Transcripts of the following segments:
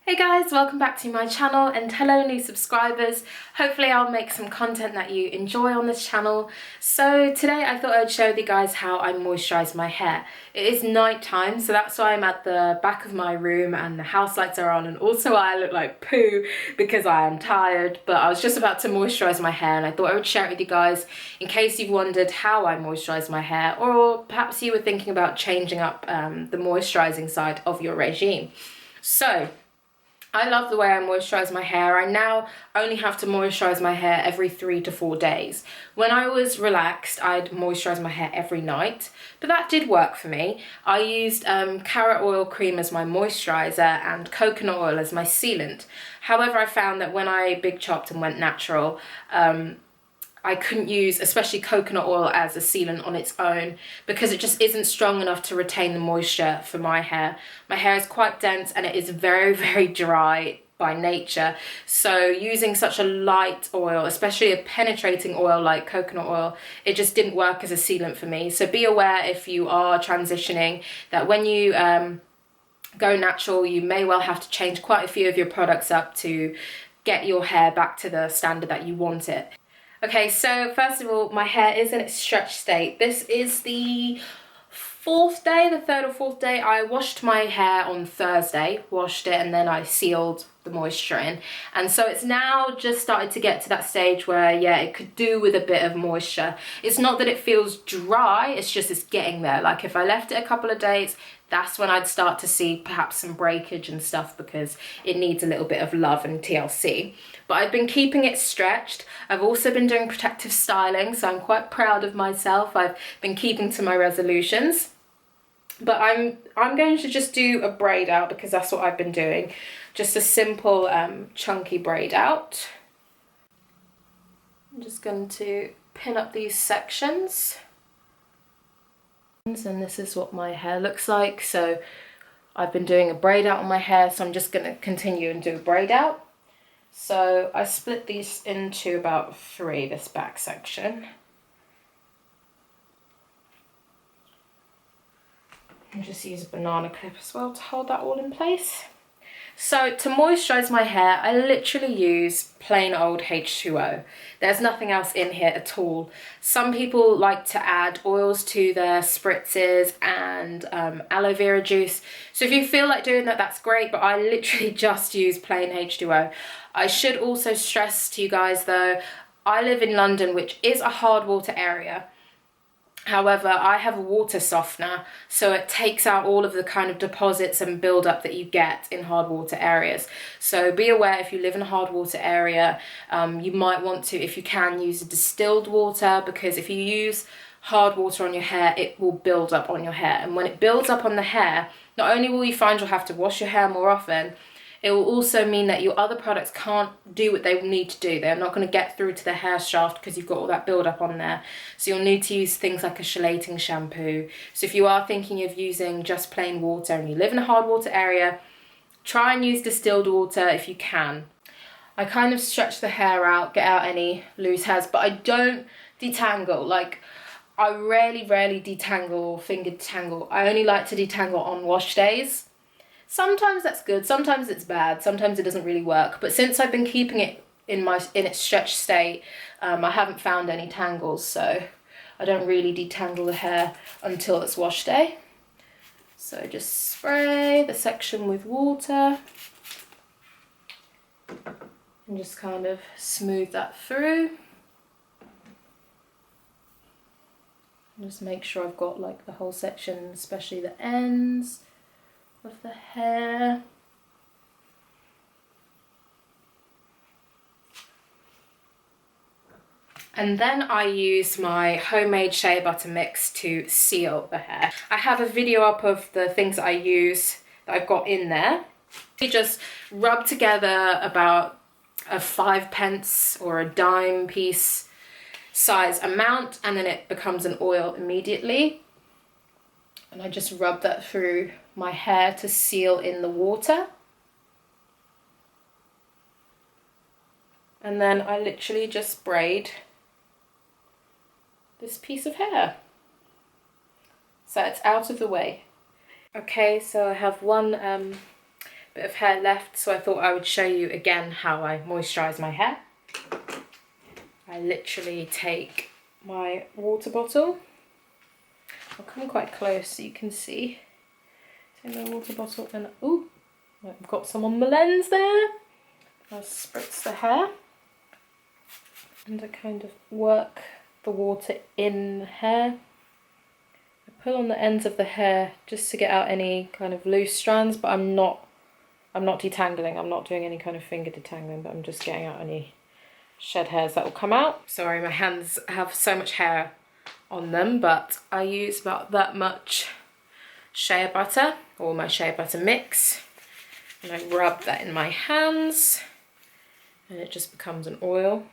Hey guys, welcome back to my channel and hello new subscribers. Hopefully I'll make some content that you enjoy on this channel. So today I thought I'd show you guys how I moisturise my hair. It is night time, so that's why I'm at the back of my room and the house lights are on, and also I look like poo because I am tired, but I was just about to moisturise my hair and I thought I would share it with you guys in case you've wondered how I moisturise my hair, or perhaps you were thinking about changing up the moisturising side of your regime. So I love the way I moisturise my hair. I now only have to moisturise my hair every 3 to 4 days. When I was relaxed, I'd moisturise my hair every night, but that did work for me. I used carrot oil cream as my moisturiser and coconut oil as my sealant. However, I found that when I big chopped and went natural, I couldn't use especially coconut oil as a sealant on its own because it just isn't strong enough to retain the moisture for my hair. My hair is quite dense and it is very, very dry by nature. So using such a light oil, especially a penetrating oil like coconut oil, it just didn't work as a sealant for me. So be aware if you are transitioning that when you go natural, you may well have to change quite a few of your products up to get your hair back to the standard that you want it. Okay, so first of all, my hair is in its stretch state. This is the third or fourth day. I washed my hair on Thursday, washed it, and then I sealed the moisture in. And so it's now just started to get to that stage where, yeah, it could do with a bit of moisture. It's not that it feels dry, it's just it's getting there. Like if I left it a couple of days, that's when I'd start to see perhaps some breakage and stuff because it needs a little bit of love and TLC. But I've been keeping it stretched. I've also been doing protective styling, so I'm quite proud of myself. I've been keeping to my resolutions. But I'm going to just do a braid out because that's what I've been doing. Just a simple chunky braid out. I'm just going to pin up these sections. And this is what my hair looks like. So I've been doing a braid out on my hair, so I'm just going to continue and do a braid out. So I split these into about 3, this back section. And just use a banana clip as well to hold that all in place. So to moisturise my hair, I literally use plain old H2O. There's nothing else in here at all. Some people like to add oils to their spritzes and aloe vera juice. So if you feel like doing that, that's great, but I literally just use plain H2O. I should also stress to you guys though, I live in London, which is a hard water area. However, I have a water softener, so it takes out all of the kind of deposits and buildup that you get in hard water areas. So be aware if you live in a hard water area, you might want to, if you can, use distilled water, because if you use hard water on your hair, it will build up on your hair. And when it builds up on the hair, not only will you find you'll have to wash your hair more often, it will also mean that your other products can't do what they need to do. They're not going to get through to the hair shaft because you've got all that build-up on there. So you'll need to use things like a chelating shampoo. So if you are thinking of using just plain water and you live in a hard water area, try and use distilled water if you can. I kind of stretch the hair out, get out any loose hairs, but I don't detangle. Like, I rarely detangle or finger detangle. I only like to detangle on wash days. Sometimes that's good, sometimes it's bad, sometimes it doesn't really work. But since I've been keeping it in its stretched state, I haven't found any tangles, so I don't really detangle the hair until it's wash day. So just spray the section with water and just kind of smooth that through. And just make sure I've got like the whole section, especially the ends of the hair. And then I use my homemade shea butter mix to seal the hair. I have a video up of the things that I use that I've got in there. You just rub together about a 5p or a dime piece size amount, and then it becomes an oil immediately. And I just rub that through my hair to seal in the water. And then I literally just braid this piece of hair, so it's out of the way. Okay, so I have one bit of hair left, so I thought I would show you again how I moisturise my hair. I literally take my water bottle. I'll come quite close so you can see. Take my water bottle and ooh, I've got some on the lens there. I'll spritz the hair and I kind of work the water in the hair. I pull on the ends of the hair just to get out any kind of loose strands, but I'm not detangling. I'm not doing any kind of finger detangling, but I'm just getting out any shed hairs that will come out. Sorry, my hands have so much hair on them, but I use about that much shea butter, or my shea butter mix, and I rub that in my hands and it just becomes an oil,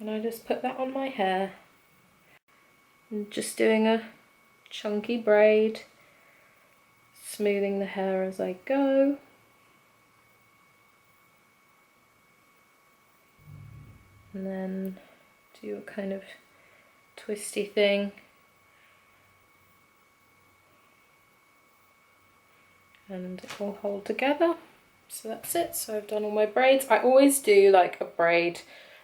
and I just put that on my hair and just doing a chunky braid, smoothing the hair as I go. And then do a kind of twisty thing. And it will hold together. So that's it. So I've done all my braids. I always do like a braid,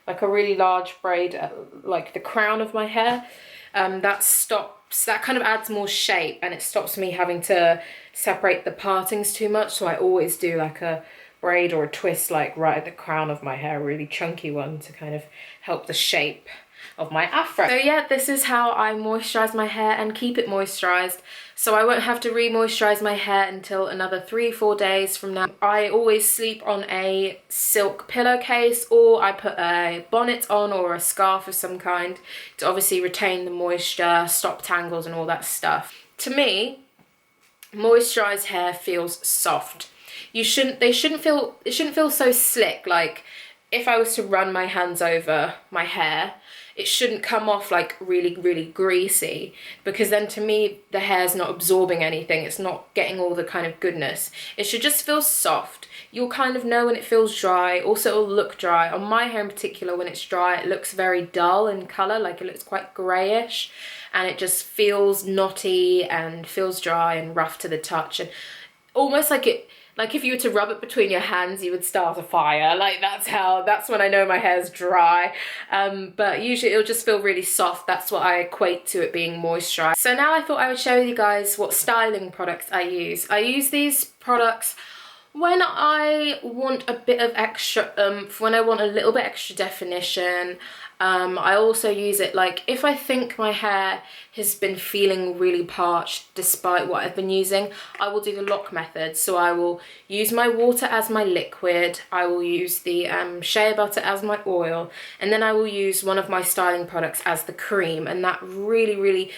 like a really large braid at like the crown of my hair. That kind of adds more shape and it stops me having to separate the partings too much. So I always do like a braid or a twist like right at the crown of my hair, a really chunky one to kind of help the shape of my afro. So yeah, this is how I moisturise my hair and keep it moisturised, so I won't have to re-moisturise my hair until another 3-4 days from now. I always sleep on a silk pillowcase, or I put a bonnet on or a scarf of some kind to obviously retain the moisture, stop tangles and all that stuff. To me, moisturised hair feels soft. It shouldn't feel so slick. Like if I was to run my hands over my hair, it shouldn't come off like really, really greasy, because then to me the hair's not absorbing anything, it's not getting all the kind of goodness. It should just feel soft. You'll kind of know when it feels dry. Also, it'll look dry. On my hair in particular, when it's dry, it looks very dull in colour, like it looks quite greyish, and it just feels knotty and feels dry and rough to the touch, and almost like if you were to rub it between your hands, you would start a fire. Like that's when I know my hair's dry. But usually it'll just feel really soft. That's what I equate to it being moisturized. So now I thought I would show you guys what styling products I use. I use these products when I want a bit of extra oomph, when I want a little bit extra definition. I also use it like if I think my hair has been feeling really parched despite what I've been using, I will do the lock method. So I will use my water as my liquid, I will use the shea butter as my oil, and then I will use one of my styling products as the cream, and that really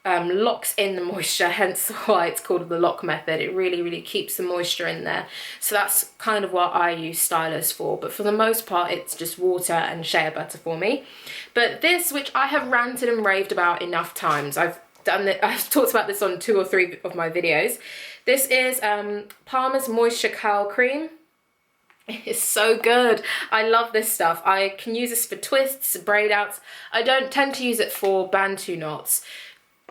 locks in the moisture, hence why it's called the lock method. It really keeps the moisture in there. So that's kind of what I use stylers for, but for the most part it's just water and shea butter for me. But this, which I have ranted and raved about enough times, I've talked about this on 2 or 3 of my videos. This is Palmer's Moisture Curl Cream. It's so good. I love this stuff. I can use this for twists, braid outs. I don't tend to use it for bantu knots,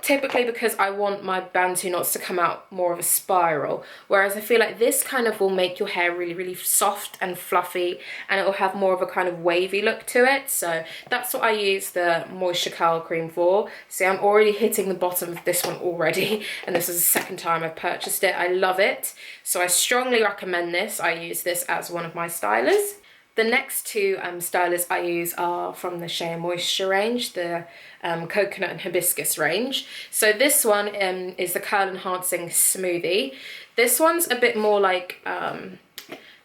typically because I want my bantu knots to come out more of a spiral, whereas I feel like this kind of will make your hair really soft and fluffy, and it will have more of a kind of wavy look to it. So that's what I use the Moisture Curl Cream for. See, I'm already hitting the bottom of this one already, and this is the 2nd time I've purchased it. I love it, so I strongly recommend this. I use this as one of my stylers. The next 2 stylers I use are from the Shea Moisture range, the coconut and hibiscus range. So this one is the Curl Enhancing Smoothie. This one's a bit more like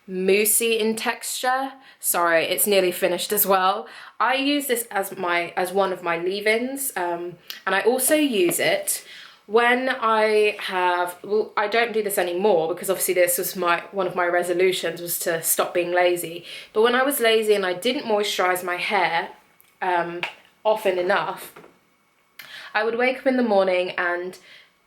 moussey in texture. Sorry, it's nearly finished as well. I use this as one of my leave-ins, and I also use it when I have, well, I don't do this anymore because obviously this was one of my resolutions was to stop being lazy. But when I was lazy and I didn't moisturize my hair often enough, I would wake up in the morning and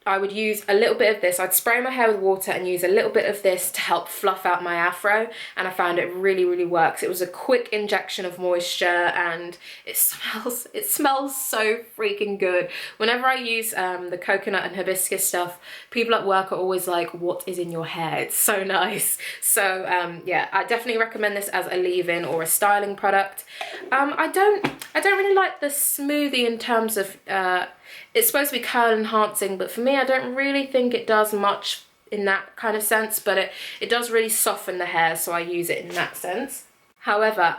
I would use a little bit of this. I'd spray my hair with water and use a little bit of this to help fluff out my afro, and I found it really, really works. It was a quick injection of moisture, and it smells so freaking good. Whenever I use the coconut and hibiscus stuff, people at work are always like, what is in your hair? It's so nice. So yeah, I definitely recommend this as a leave-in or a styling product. I don't really like the smoothie in terms of it's supposed to be curl enhancing, but for me, I don't really think it does much in that kind of sense, but it does really soften the hair, so I use it in that sense. However,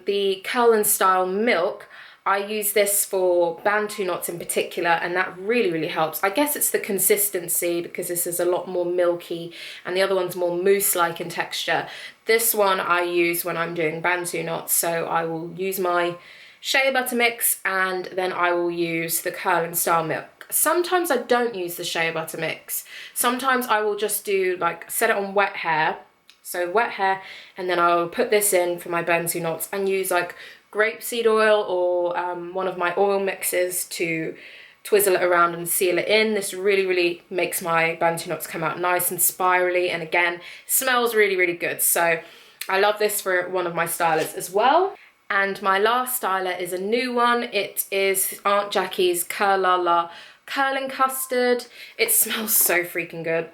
the Curl and Style Milk, I use this for bantu knots in particular, and that really, really helps. I guess it's the consistency, because this is a lot more milky and the other one's more mousse-like in texture. This one I use when I'm doing bantu knots, so I will use my Shea butter mix, and then I will use the Curl and Style Milk. Sometimes I don't use the Shea butter mix. Sometimes I will just do, like, set it on wet hair, so wet hair, and then I'll put this in for my bantu knots and use like grapeseed oil or one of my oil mixes to twizzle it around and seal it in. This really, really makes my bantu knots come out nice and spirally, and again, smells really, really good. So I love this for one of my stylers as well. And my last styler is a new one. It is Aunt Jackie's Curl La La Curling Custard. It smells so freaking good.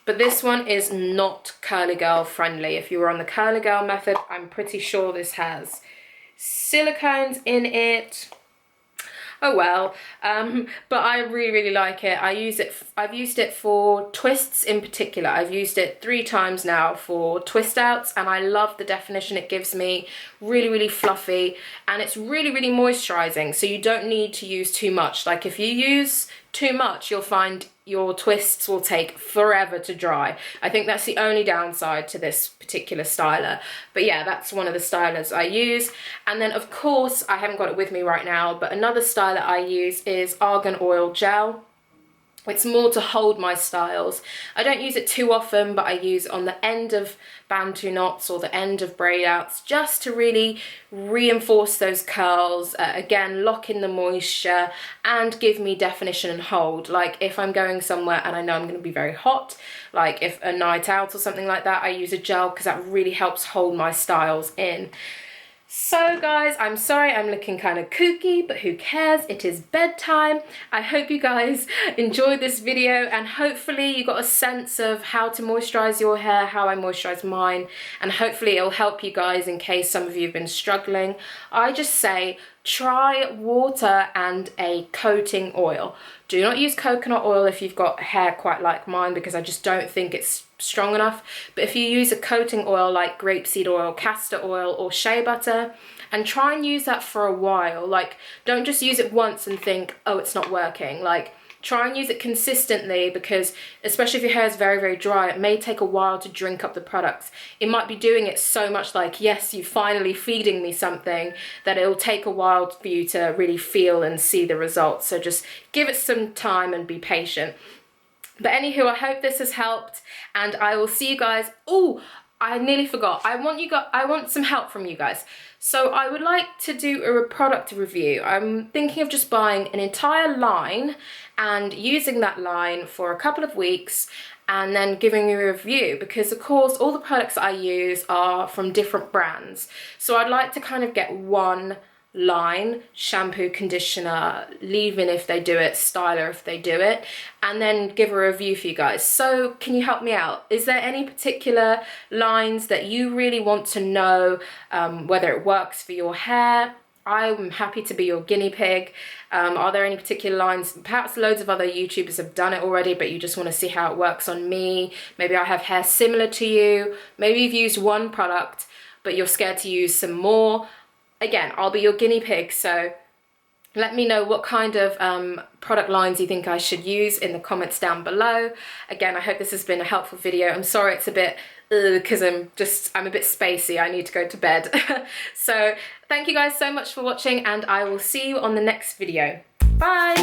But this one is not curly girl friendly. If you were on the curly girl method, I'm pretty sure this has silicones in it. Oh well, but I really, really like it. I've used it for twists in particular. I've used it 3 times now for twist outs, and I love the definition it gives me. Really, really fluffy, and it's really, really moisturising, so you don't need to use too much. Like, if you use too much, you'll find your twists will take forever to dry. I think that's the only downside to this particular styler. But yeah, that's one of the stylers I use. And then of course, I haven't got it with me right now, but another styler I use is Argan Oil Gel. It's more to hold my styles. I don't use it too often, but I use it on the end of bantu knots or the end of braid outs, just to really reinforce those curls, again, lock in the moisture and give me definition and hold. Like if I'm going somewhere and I know I'm going to be very hot, like if a night out or something like that, I use a gel because that really helps hold my styles in. So guys, I'm sorry I'm looking kind of kooky, but who cares? It is bedtime. I hope you guys enjoyed this video, and hopefully you got a sense of how to moisturize your hair, how I moisturize mine, and hopefully it'll help you guys in case some of you have been struggling. I just say try water and a coating oil. Do not use coconut oil if you've got hair quite like mine, because I just don't think it's strong enough. But if you use a coating oil like grapeseed oil, castor oil or shea butter, and try and use that for a while, like don't just use it once and think, oh, it's not working. Like try and use it consistently, because especially if your hair is very, very dry, it may take a while to drink up the products. It might be doing it so much like, yes, you're finally feeding me something, that it'll take a while for you to really feel and see the results. So just give it some time and be patient. But anywho, I hope this has helped, and I will see you guys. Oh, I nearly forgot. I want some help from you guys. So I would like to do a product review. I'm thinking of just buying an entire line and using that line for a couple of weeks and then giving you a review, because of course all the products I use are from different brands. So I'd like to kind of get one line, shampoo, conditioner, leave-in if they do it, styler if they do it, and then give a review for you guys. So can you help me out? Is there any particular lines that you really want to know whether it works for your hair? I'm happy to be your guinea pig. Are there any particular lines? Perhaps loads of other YouTubers have done it already, but you just want to see how it works on me. Maybe I have hair similar to you. Maybe you've used one product, but you're scared to use some more. Again, I'll be your guinea pig, so let me know what kind of product lines you think I should use in the comments down below. Again, I hope this has been a helpful video. I'm sorry it's a bit, because I'm a bit spacey. I need to go to bed. So thank you guys so much for watching, and I will see you on the next video. Bye!